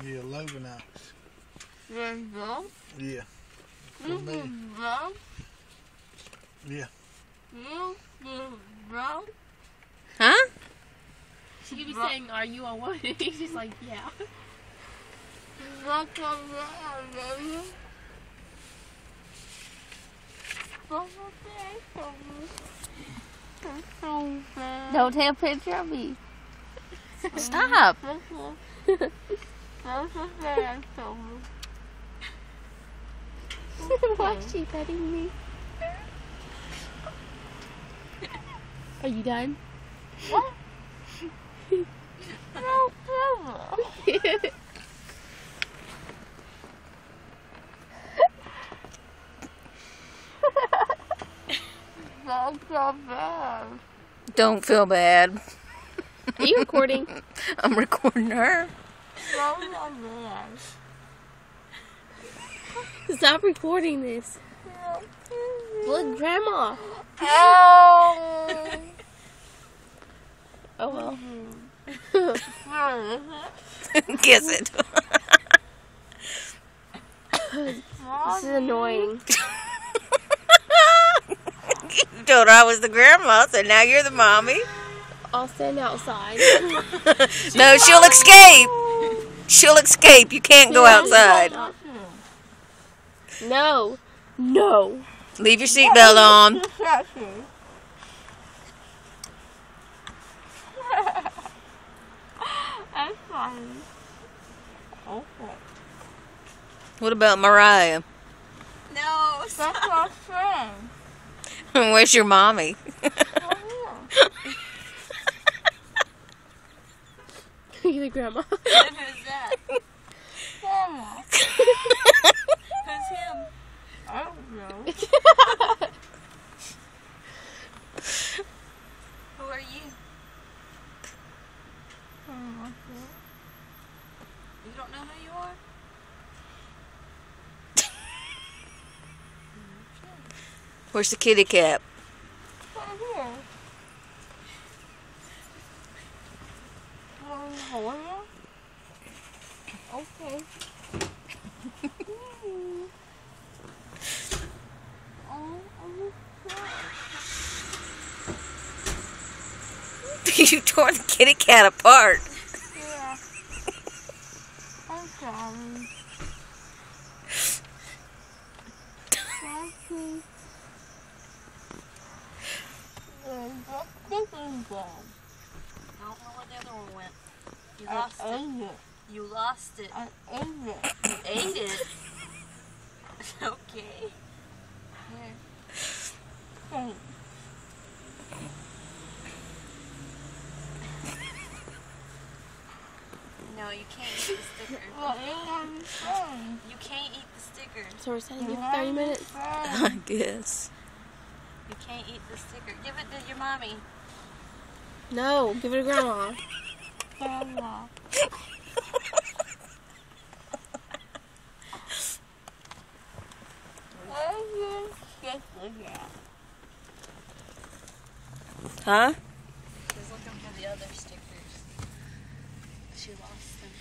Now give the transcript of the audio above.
Yeah, Lobenox. Rainbow? Yeah. Rainbow? Yeah. Rainbow? Huh? She could be saying, "Are you on one?" He's just like, "Yeah." Don't take a picture of me. Stop. Why is she petting me? Are you done? That's so bad. Don't feel bad. Are you recording? I'm recording her. That's so bad. Stop recording this. Look, Grandma. Oh. Oh well. Kiss it. This is annoying. You told her I was the grandma, so now you're the mommy. I'll stand outside. No, she'll escape. She'll escape. You can't go outside. No. No. Leave your seatbelt on. That's funny. Okay. What about Mariah? No, That's my friend. Where's your mommy? You're the grandma. Who's that? Grandma. Who's him? I don't know. Who are you? You don't know who you are? Where's the kitty cat? Right here. Hold on. Okay. You tore the kitty cat apart. Yeah. I'm sorry. I don't know where the other one went. You I lost it. ate it. You lost it. I ate it. You ate it. Okay. Here. Thanks. No, you can't eat the sticker. Well, it was fun. You can't eat the sticker. So we're sending you for 30 minutes. I guess. You can't eat the sticker. Give it to your mommy. No, give it to grandma. Grandma. Huh? She's looking for the other stickers. She lost them.